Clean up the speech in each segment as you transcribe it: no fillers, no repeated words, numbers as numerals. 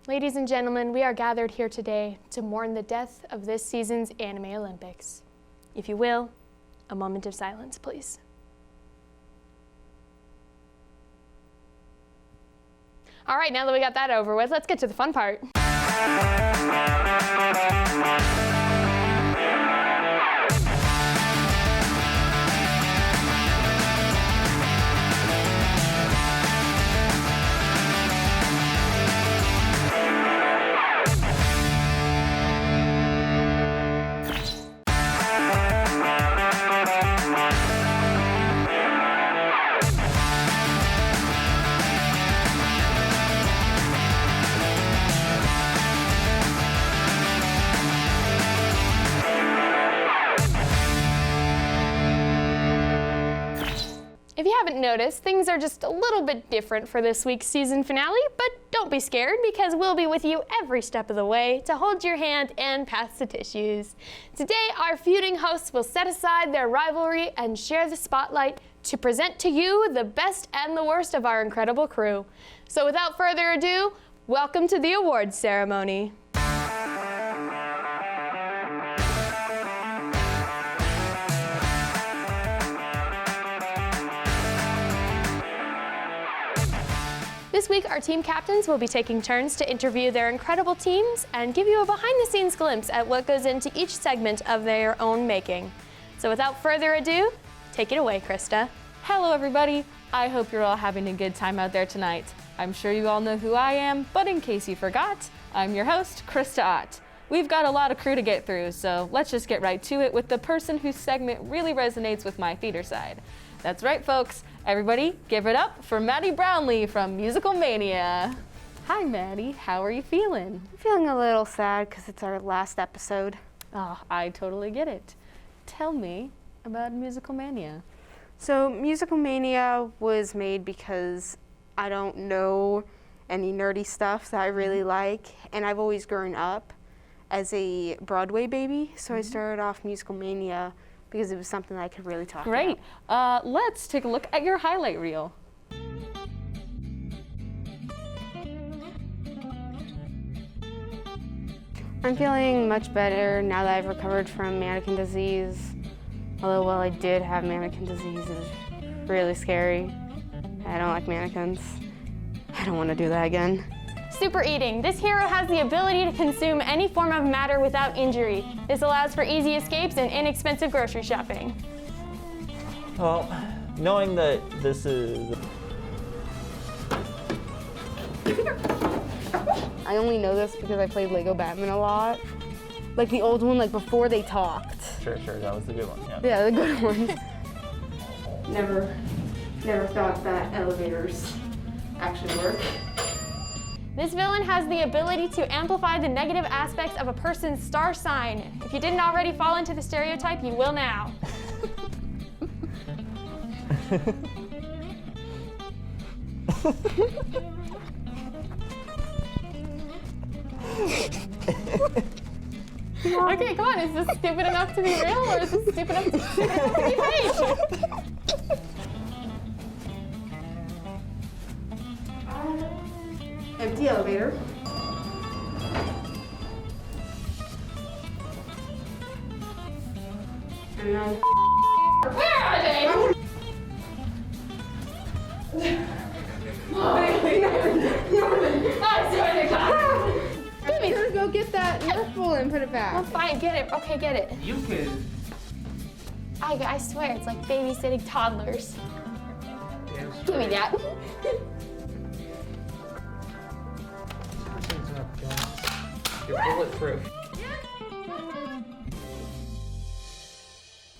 Ladies and gentlemen, we are gathered here today to mourn the death of this season's Anime Olympics. If you will, a moment of silence, please. All right, now that we got that over with, let's get to the fun part. If you haven't noticed, things are just a little bit different for this week's season finale, but don't be scared because we'll be with you every step of the way to hold your hand and pass the tissues. Today, our feuding hosts will set aside their rivalry and share the spotlight to present to you the best and the worst of our incredible crew. So without further ado, welcome to the awards ceremony. This week, our team captains will be taking turns to interview their incredible teams and give you a behind-the-scenes glimpse at what goes into each segment of their own making. So without further ado, take it away, Krista. Hello, everybody. I hope you're all having a good time out there tonight. I'm sure you all know who I am, but in case you forgot, I'm your host, Krista Ott. We've got a lot of crew to get through, so let's just get right to it with the person whose segment really resonates with my theater side. That's right, folks. Everybody, give it up for Maddie Brownlee from Musical Mania. Hi, Maddie. How are you feeling? I'm feeling a little sad because it's our last episode. Oh, I totally get it. Tell me about Musical Mania. So, Musical Mania was made because I don't know any nerdy stuff that I really like, and I've always grown up as a Broadway baby, so I started off Musical Mania because it was something that I could really talk about. Great. Let's take a look at your highlight reel. I'm feeling much better now that I've recovered from mannequin disease. Although, while I did have mannequin disease, it was really scary. I don't like mannequins. I don't want to do that again. Super eating. This hero has the ability to consume any form of matter without injury. This allows for easy escapes and inexpensive grocery shopping. Well, knowing that this is... I only know this because I played Lego Batman a lot. Like the old one, like before they talked. Sure, that was the good one, yeah. Yeah, the good ones. Never thought that elevators actually work. This villain has the ability to amplify the negative aspects of a person's star sign. If you didn't already fall into the stereotype, you will now. Okay, come on, is this stupid enough to be real or is this stupid enough to be fake? Empty elevator. And then Where are they? I swear to God. I'm gonna go get that Nerf ball and put it back. Oh, fine, get it. Okay, get it. You could... I swear, it's like babysitting toddlers. Give me that. You're bulletproof.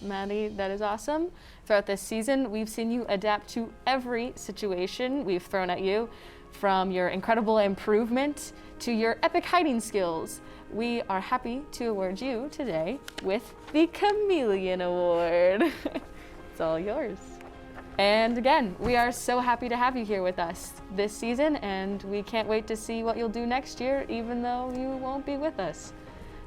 Maddie, that is awesome. Throughout this season, we've seen you adapt to every situation we've thrown at you, from your incredible improvement to your epic hiding skills. We are happy to award you today with the Chameleon Award. It's all yours. And again, we are so happy to have you here with us this season, and we can't wait to see what you'll do next year, even though you won't be with us.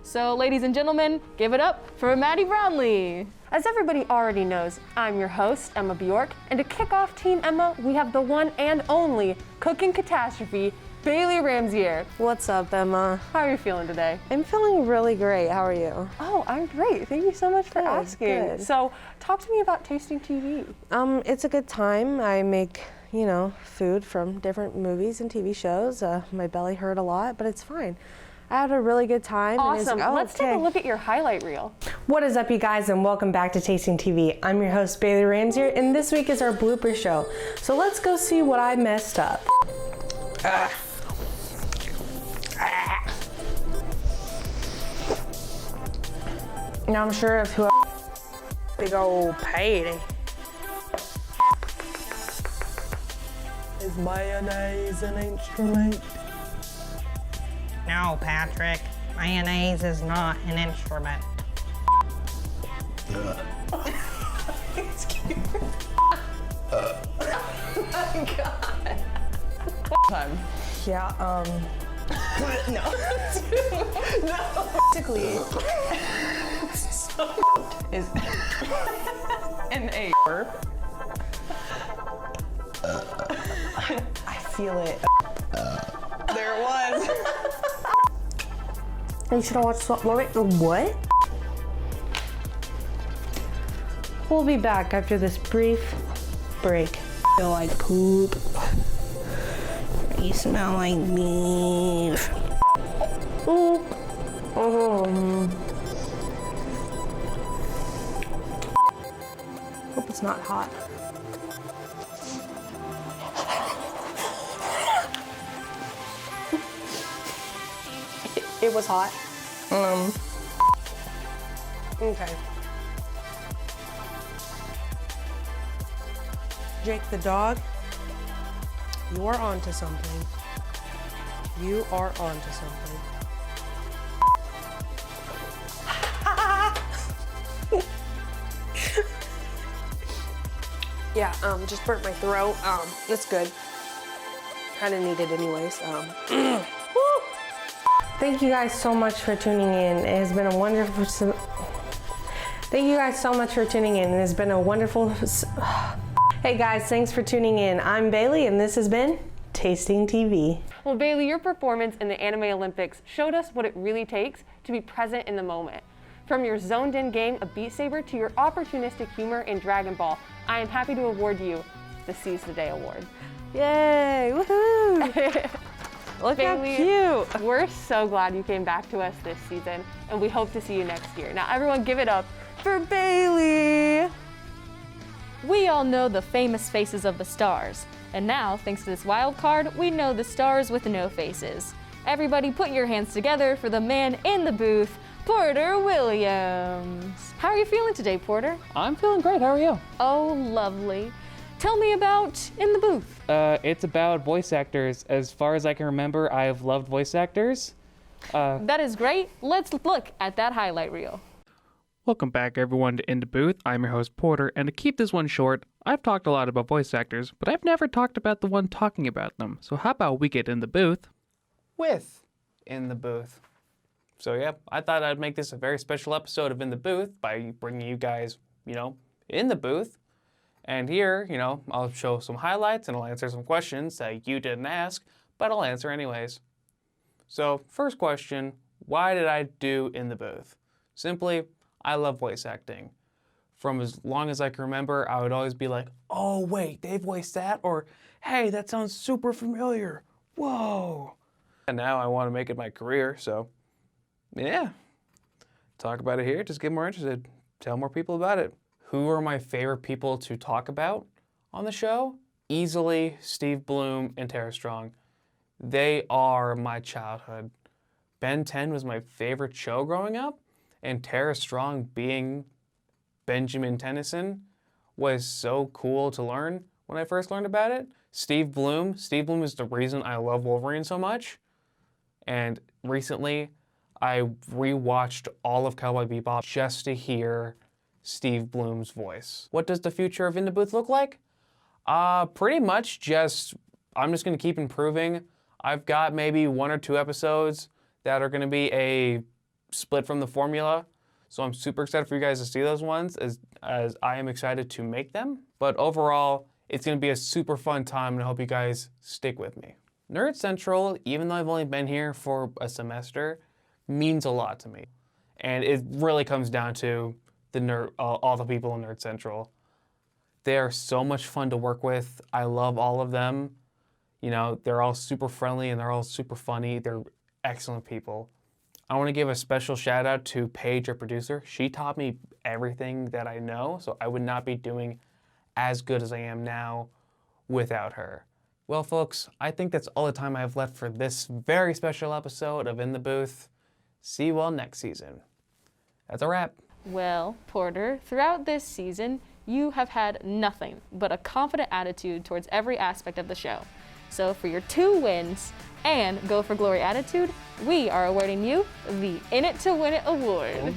So, ladies and gentlemen, give it up for Maddie Brownlee. As everybody already knows, I'm your host, Emma Bjork, and to kick off Team Emma, we have the one and only cooking catastrophe, Bailey Ramsier. What's up, Emma? How are you feeling today? I'm feeling really great. How are you? Oh, I'm great. Thank you so much for asking. good. So, talk to me about Tasting TV. It's a good time. I make, food from different movies and TV shows. My belly hurt a lot, but it's fine. I had a really good time. Awesome. Let's take a look at your highlight reel. What is up, you guys, and welcome back to Tasting TV. I'm your host, Bailey Ramsier, and this week is our blooper show. So let's go see what I messed up. Now I'm sure of who big old payday. Is mayonnaise an instrument? No, Patrick. Mayonnaise is not an instrument. Yeah, Basically, is an A verb. I feel it. There it was. You should have watched what? We'll be back after this brief break. I feel like poop. You smell like beef. Oop. Hope it's not hot. It was hot. Okay. Jake the dog, you are onto something. You are onto something. Yeah, just burnt my throat. It's good. Kind of needed anyways. Woo! Thank you guys so much for tuning in. It has been a wonderful. Thank you guys so much for tuning in. It has been a wonderful. Hey guys, thanks for tuning in. I'm Bailey, and this has been Tasting TV. Well, Bailey, your performance in the Anime Olympics showed us what it really takes to be present in the moment. From your zoned-in game of Beat Saber to your opportunistic humor in Dragon Ball, I am happy to award you the Seize the Day Award. Yay! Woohoo! Look Bailey, how cute. We're so glad you came back to us this season, and we hope to see you next year. Now, everyone, give it up for Bailey! We all know the famous faces of the stars. And now, thanks to this wild card, we know the stars with no faces. Everybody put your hands together for the man in the booth, Porter Williams. How are you feeling today, Porter? I'm feeling great. How are you? Oh, lovely. Tell me about In the Booth. It's about voice actors. As far as I can remember, I have loved voice actors. That is great. Let's look at that highlight reel. Welcome back, everyone, to In the Booth. I'm your host, Porter, and to keep this one short, I've talked a lot about voice actors, but I've never talked about the one talking about them. So how about we get in the booth with In the Booth. So yeah, I thought I'd make this a very special episode of In the Booth by bringing you guys, in the booth. And here, I'll show some highlights and I'll answer some questions that you didn't ask, but I'll answer anyways. So first question, why did I do In the Booth? Simply, I love voice acting. From as long as I can remember, I would always be like, oh wait, they voiced that? Or, hey, that sounds super familiar. Whoa. And now I want to make it my career, so yeah. Talk about it here, just get more interested. Tell more people about it. Who are my favorite people to talk about on the show? Easily Steve Bloom and Tara Strong. They are my childhood. Ben 10 was my favorite show growing up, and Tara Strong being Benjamin Tennyson was so cool to learn when I first learned about it. Steve Bloom is the reason I love Wolverine so much. And recently, I rewatched all of Cowboy Bebop just to hear Steve Bloom's voice. What does the future of In the Booth look like? Pretty much I'm just gonna keep improving. I've got maybe 1 or 2 episodes that are gonna be a split from the formula. So I'm super excited for you guys to see those ones as I am excited to make them. But overall, it's gonna be a super fun time and I hope you guys stick with me. Nerd Central, even though I've only been here for a semester, means a lot to me. And it really comes down to all the people in Nerd Central. They are so much fun to work with. I love all of them. You know, they're all super friendly and they're all super funny. They're excellent people. I want to give a special shout out to Paige, our producer. She taught me everything that I know, so I would not be doing as good as I am now without her. Well, folks, I think that's all the time I have left for this very special episode of In the Booth. See you all next season. That's a wrap. Well, Porter, throughout this season, you have had nothing but a confident attitude towards every aspect of the show. So for your 2 wins and Go for Glory attitude, we are awarding you the In It to Win It award.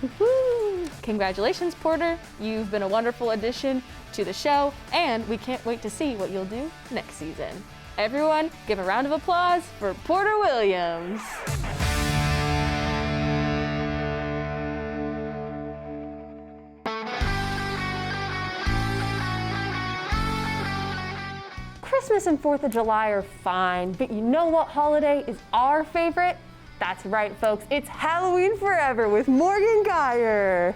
Woo-hoo. Congratulations, Porter. You've been a wonderful addition to the show, and we can't wait to see what you'll do next season. Everyone, give a round of applause for Porter Williams. Christmas and 4th of July are fine, but you know what holiday is our favorite? That's right, folks, it's Halloween Forever with Morgan Geyer.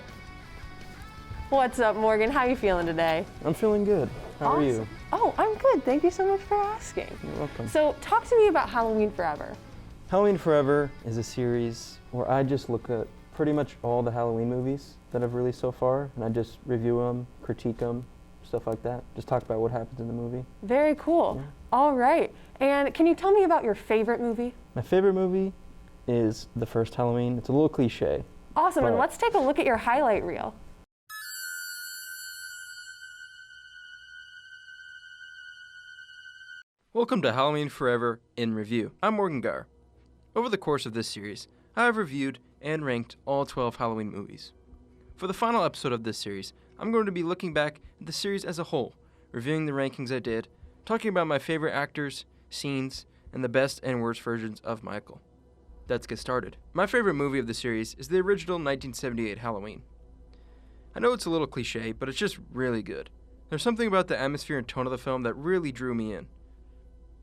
What's up, Morgan? How you feeling today? I'm feeling good. How are you? Oh, I'm good. Thank you so much for asking. You're welcome. So talk to me about Halloween Forever. Halloween Forever is a series where I just look at pretty much all the Halloween movies that I've released so far, and I just review them, critique them, stuff like that. Just talk about what happens in the movie. Very cool. Yeah. All right. And can you tell me about your favorite movie? My favorite movie is the first Halloween. It's a little cliche. Awesome. And let's take a look at your highlight reel. Welcome to Halloween Forever in Review. I'm Morgan Geyer. Over the course of this series, I have reviewed and ranked all 12 Halloween movies. For the final episode of this series, I'm going to be looking back at the series as a whole, reviewing the rankings I did, talking about my favorite actors, scenes, and the best and worst versions of Michael. Let's get started. My favorite movie of the series is the original 1978 Halloween. I know it's a little cliche, but it's just really good. There's something about the atmosphere and tone of the film that really drew me in.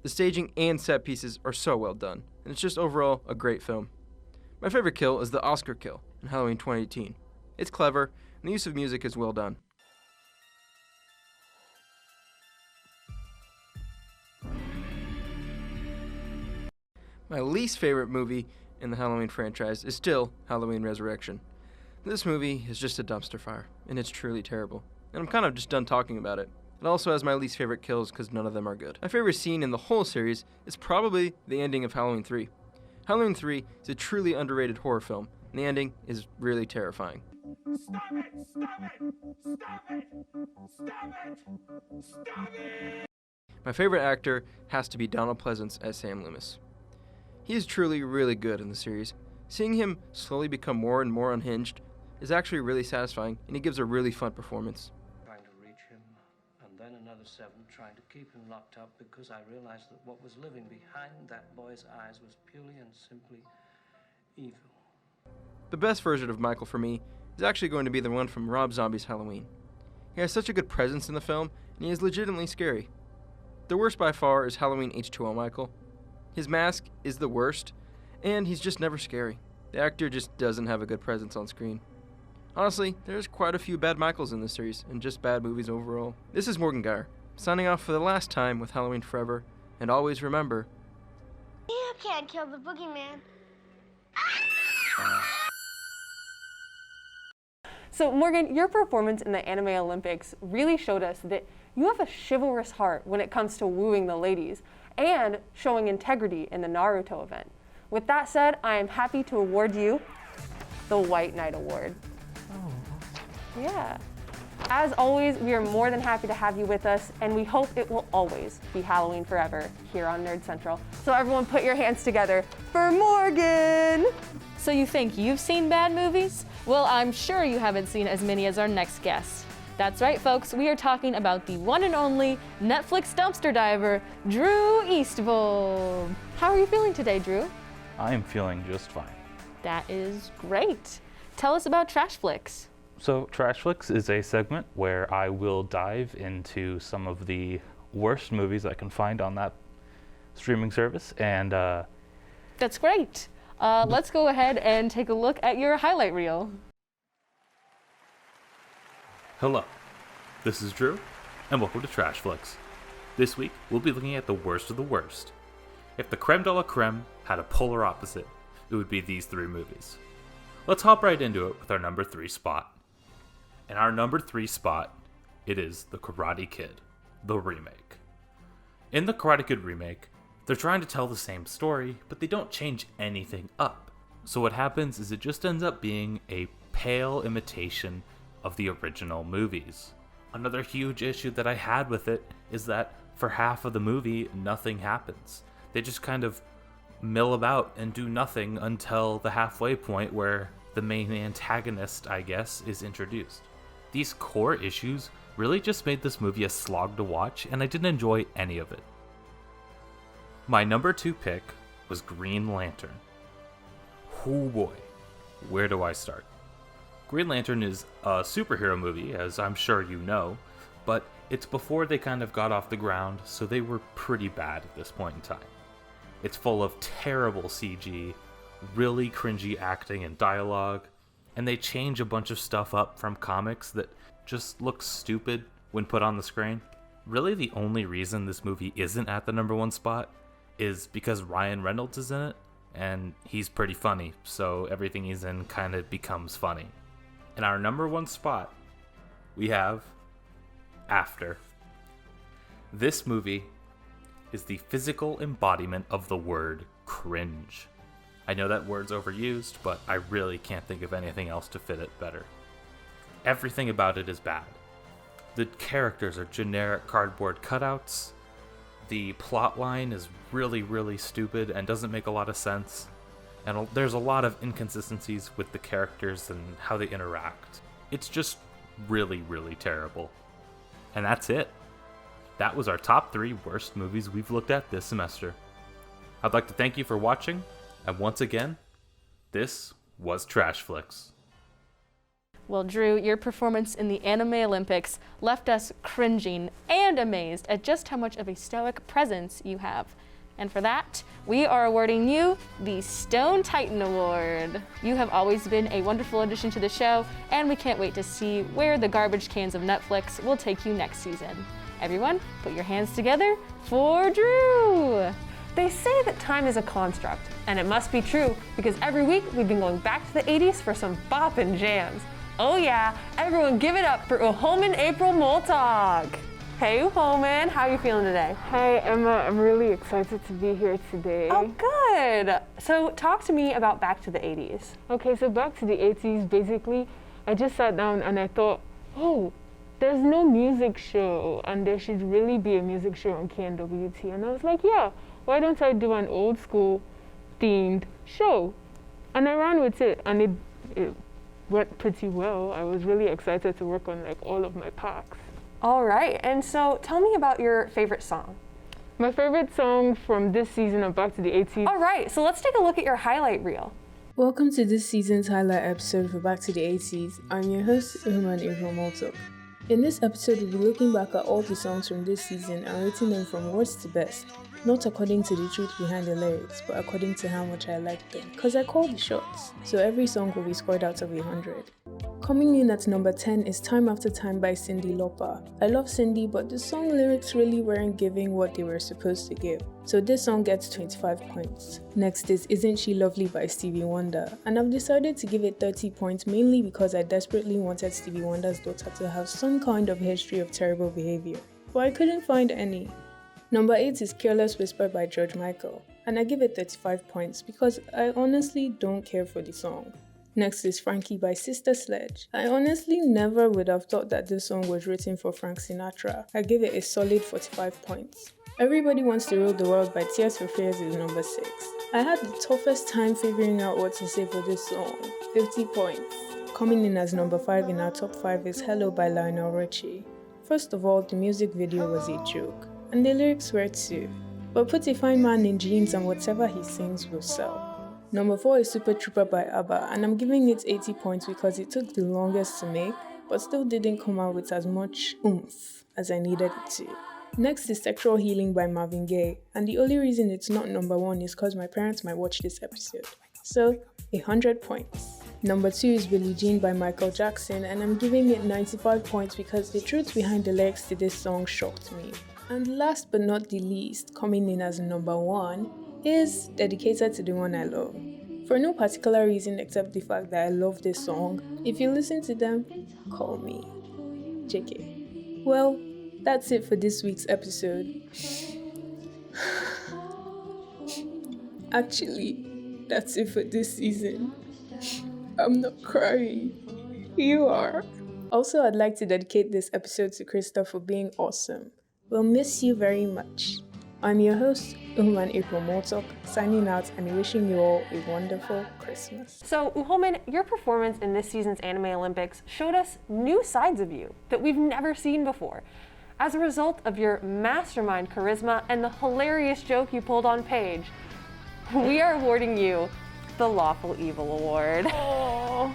The staging and set pieces are so well done, and it's just overall a great film. My favorite kill is the Oscar kill in Halloween 2018. It's clever, and the use of music is well done. My least favorite movie in the Halloween franchise is still Halloween Resurrection. This movie is just a dumpster fire, and it's truly terrible, and I'm kind of just done talking about it. It also has my least favorite kills because none of them are good. My favorite scene in the whole series is probably the ending of Halloween 3. Halloween 3 is a truly underrated horror film, and the ending is really terrifying. Stop it! Stop it! Stop it! Stop it! Stop it! My favorite actor has to be Donald Pleasance as Sam Loomis. He is truly really good in the series. Seeing him slowly become more and more unhinged is actually really satisfying, and he gives a really fun performance. Trying to reach him, and then another 7 trying to keep him locked up because I realized that what was living behind that boy's eyes was purely and simply evil. The best version of Michael for me is actually going to be the one from Rob Zombie's Halloween. He has such a good presence in the film, and he is legitimately scary. The worst by far is Halloween H2O Michael. His mask is the worst, and he's just never scary. The actor just doesn't have a good presence on screen. Honestly, there's quite a few bad Michaels in this series, and just bad movies overall. This is Morgan Geyer, signing off for the last time with Halloween Forever, and always remember... You can't kill the boogeyman. So Morgan, your performance in the Anime Olympics really showed us that you have a chivalrous heart when it comes to wooing the ladies and showing integrity in the Naruto event. With that said, I am happy to award you the White Knight Award. Oh. Yeah. As always, we are more than happy to have you with us, and we hope it will always be Halloween Forever here on Nerd Central. So everyone put your hands together for Morgan! So you think you've seen bad movies? Well, I'm sure you haven't seen as many as our next guest. That's right, folks, we are talking about the one and only Netflix dumpster diver, Drew Eastvold. How are you feeling today, Drew? I am feeling just fine. That is great. Tell us about Trash Flicks. So Trash Flicks is a segment where I will dive into some of the worst movies I can find on that streaming service, and That's great. Let's go ahead and take a look at your highlight reel. hello, this is Drew, and welcome to Trash Flicks. This week, we'll be looking at the worst of the worst. If the creme de la creme had a polar opposite, it would be these three movies. Let's hop right into it with our number 3 spot. In our number 3 spot, it is The Karate Kid, the remake. In the Karate Kid remake, they're trying to tell the same story, but they don't change anything up. So what happens is it just ends up being a pale imitation of the original movies. Another huge issue that I had with it is that for half of the movie, nothing happens. They just kind of mill about and do nothing until the halfway point where the main antagonist, I guess, is introduced. These core issues really just made this movie a slog to watch, and I didn't enjoy any of it. My number 2 pick was Green Lantern. Oh boy, where do I start? Green Lantern is a superhero movie, as I'm sure you know, but it's before they kind of got off the ground, so they were pretty bad at this point in time. It's full of terrible CG, really cringy acting and dialogue, and they change a bunch of stuff up from comics that just looks stupid when put on the screen. Really, the only reason this movie isn't at the number 1 spot is because Ryan Reynolds is in it, and he's pretty funny, so everything he's in kind of becomes funny. In our number 1 spot, we have After. This movie is the physical embodiment of the word cringe. I know that word's overused, but I really can't think of anything else to fit it better. Everything about it is bad. The characters are generic cardboard cutouts. The plot line is really, really stupid and doesn't make a lot of sense. And there's a lot of inconsistencies with the characters and how they interact. It's just really, really terrible. And that's it. That was our top 3 worst movies we've looked at this semester. I'd like to thank you for watching, and once again, this was Trash Flicks. Well, Drew, your performance in the Anime Olympics left us cringing and amazed at just how much of a stoic presence you have. And for that, we are awarding you the Stone Titan Award. You have always been a wonderful addition to the show, and we can't wait to see where the garbage cans of Netflix will take you next season. Everyone, put your hands together for Drew! They say that time is a construct, and it must be true because every week we've been going back to the 80s for some boppin' jams. Oh yeah, everyone give it up for Uholman April Moltog! Hey Uholman, how are you feeling today? Hi Emma, I'm really excited to be here today. Oh good! So talk to me about Back to the 80s. Okay, so Back to the 80s, basically, I just sat down and I thought, oh, there's no music show and there should really be a music show on KNWT. And I was like, yeah, why don't I do an old school themed show? And I ran with it and it went pretty well. I was really excited to work on like all of my packs. All right, and so tell me about your favorite song. My favorite song from this season of Back to the 80s. All right, so let's take a look at your highlight reel. Welcome to this season's highlight episode for Back to the 80s. I'm your host, Uholman April Moltog. In this episode, we'll be looking back at all the songs from this season and rating them from worst to best. Not according to the truth behind the lyrics, but according to how much I liked them. Cause I call the shots, so every song will be scored out of 100. Coming in at number 10 is Time After Time by Cyndi Lauper. I love Cyndi, but the song lyrics really weren't giving what they were supposed to give. So this song gets 25 points. Next is Isn't She Lovely by Stevie Wonder, and I've decided to give it 30 points mainly because I desperately wanted Stevie Wonder's daughter to have some kind of history of terrible behavior, but I couldn't find any. Number 8 is Careless Whisper by George Michael, and I give it 35 points because I honestly don't care for the song. Next is Frankie by Sister Sledge. I honestly never would have thought that this song was written for Frank Sinatra. I give it a solid 45 points. Everybody Wants to Rule the World by Tears for Fears is number 6. I had the toughest time figuring out what to say for this song. 50 points. Coming in as number 5 in our top 5 is Hello by Lionel Richie. First of all, the music video was a joke, and the lyrics were too. But put a fine man in jeans and whatever he sings will sell. Number 4 is Super Trooper by ABBA, and I'm giving it 80 points because it took the longest to make, but still didn't come out with as much oomph as I needed it to. Next is Sexual Healing by Marvin Gaye, and the only reason it's not number 1 is because my parents might watch this episode. So, 100 points. Number 2 is Billie Jean by Michael Jackson, and I'm giving it 95 points because the truth behind the lyrics to this song shocked me. And last but not the least, coming in as number 1, is Dedicated to the One I Love. For no particular reason except the fact that I love this song. If you listen to them, call me. JK. Well, that's it for this week's episode. Actually, that's it for this season. I'm not crying. You are. Also, I'd like to dedicate this episode to Krista for being awesome. We'll miss you very much. I'm your host, Uhuman April Motok, signing out and wishing you all a wonderful Christmas. So, Uhoman, your performance in this season's Anime Olympics showed us new sides of you that we've never seen before. As a result of your mastermind charisma and the hilarious joke you pulled on Paige, we are awarding you the Lawful Evil Award. Oh.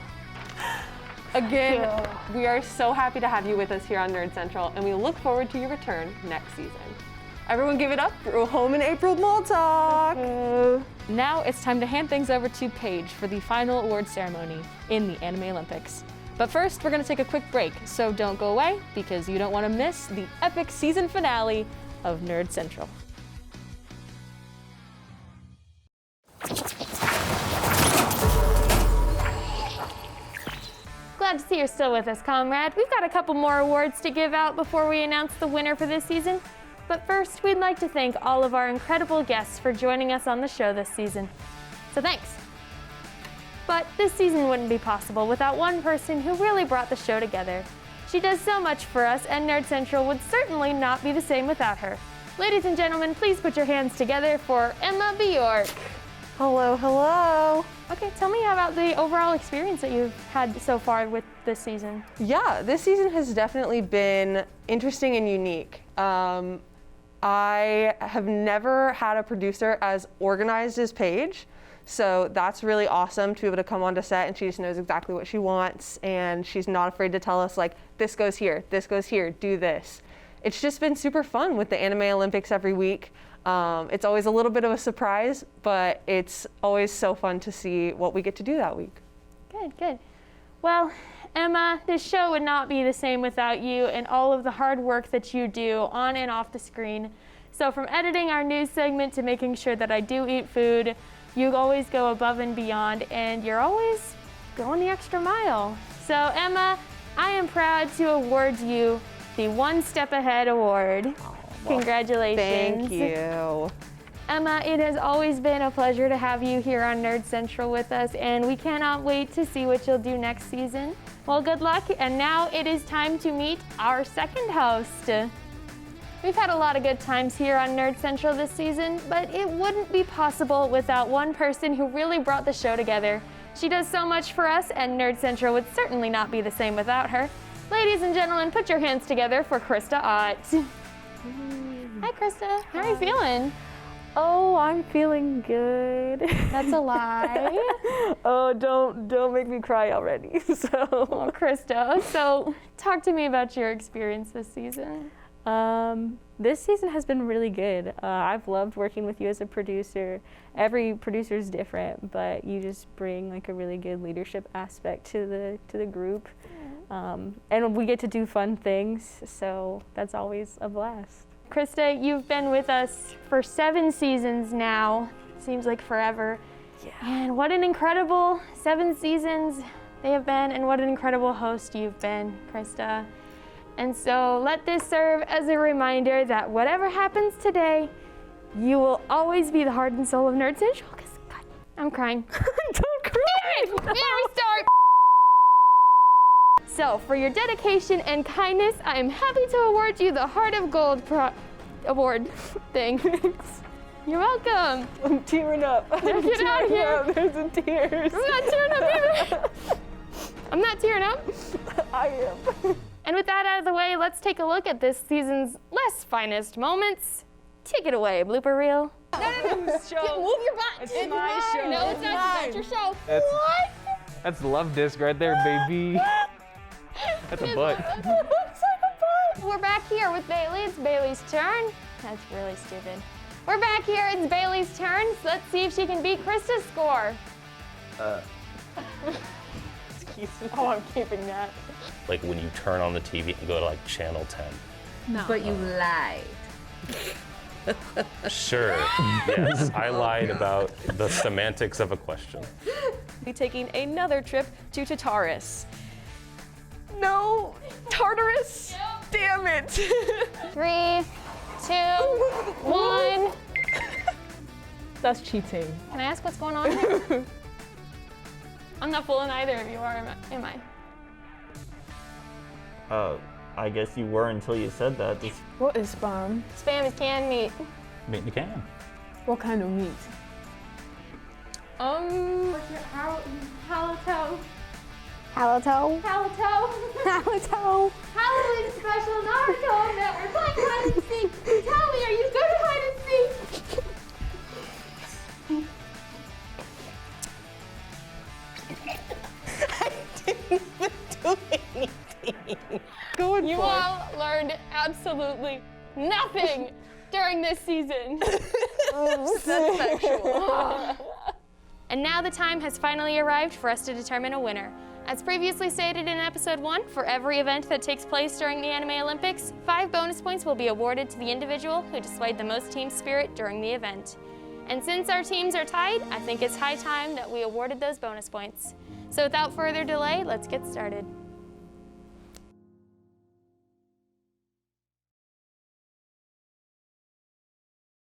Again, we are so happy to have you with us here on Nerd Central, and we look forward to your return next season. Everyone give it up for Uhoman April Motok! Now it's time to hand things over to Paige for the final award ceremony in the Anime Olympics. But first, we're going to take a quick break, so don't go away because you don't want to miss the epic season finale of Nerd Central. Glad to see you're still with us, comrade. We've got a couple more awards to give out before we announce the winner for this season. But first, we'd like to thank all of our incredible guests for joining us on the show this season. So thanks. But this season wouldn't be possible without one person who really brought the show together. She does so much for us, and Nerd Central would certainly not be the same without her. Ladies and gentlemen, please put your hands together for Emma Bjork. Hello, hello. Okay, tell me about the overall experience that you've had so far with this season. Yeah, this season has definitely been interesting and unique. I have never had a producer as organized as Paige. So that's really awesome to be able to come onto set and she just knows exactly what she wants and she's not afraid to tell us like, this goes here, do this. It's just been super fun with the Anime Olympics every week. It's always a little bit of a surprise, but it's always so fun to see what we get to do that week. Good. Well, Emma, this show would not be the same without you and all of the hard work that you do on and off the screen. So from editing our news segment to making sure that I do eat food, you always go above and beyond, and you're always going the extra mile. So Emma, I am proud to award you the One Step Ahead Award. Well, congratulations. Thank you. Emma, it has always been a pleasure to have you here on Nerd Central with us, and we cannot wait to see what you'll do next season. Well, good luck, and now it is time to meet our second host. We've had a lot of good times here on Nerd Central this season, but it wouldn't be possible without one person who really brought the show together. She does so much for us, and Nerd Central would certainly not be the same without her. Ladies and gentlemen, put your hands together for Krista Ott. Hi, Krista. How are you feeling? Oh, I'm feeling good. That's a lie. Oh, don't make me cry already. Oh, Krista. So, talk to me about your experience this season. This season has been really good. I've loved working with you as a producer. Every producer is different, but you just bring like a really good leadership aspect to the group. And we get to do fun things, so that's always a blast. Krista, you've been with us for 7 seasons now. Seems like forever. Yeah. And what an incredible 7 seasons they have been, and what an incredible host you've been, Krista. And so let this serve as a reminder that whatever happens today, you will always be the heart and soul of Nerd Central. Because, God, I'm crying. Don't cry! Damn it! We gotta restart! So, for your dedication and kindness, I am happy to award you the Heart of Gold award thing. You're welcome. I'm tearing up. Get out of here. There's some tears. I'm not tearing up either. I'm not tearing up. I am. And with that out of the way, let's take a look at this season's less finest moments. Take it away, blooper reel. No. Move your butt. It's my show. No, it's not. It's your show. What? That's love disc right there, baby. That's a butt. It looks like a butt. we're back here with Bailey. It's Bailey's turn. That's really stupid. We're back here. It's Bailey's turn. So let's see if she can beat Krista's score. Oh, I'm keeping that. Like when you turn on the TV and go to like channel 10. No. But you lied. Sure, yes, I lied about the semantics of a question. Be taking another trip to Tartarus. No, Tartarus. Damn it. 3, 2, 1. That's cheating. Can I ask what's going on here? I'm not fooling either of you, am I? I guess you were until you said that. Just What is spam? Spam is canned meat. meat in a can. What kind of meat? What's your halatoe? Halatoe. Halatoe. Halatoe. Halloween special Naruto that we're playing hide and seek. Tell me, are you good at hide and seek? You all learned absolutely nothing during this season. That's factual. And now the time has finally arrived for us to determine a winner. As previously stated in episode 1, for every event that takes place during the Anime Olympics, 5 bonus points will be awarded to the individual who displayed the most team spirit during the event. And since our teams are tied, I think it's high time that we awarded those bonus points. So without further delay, let's get started.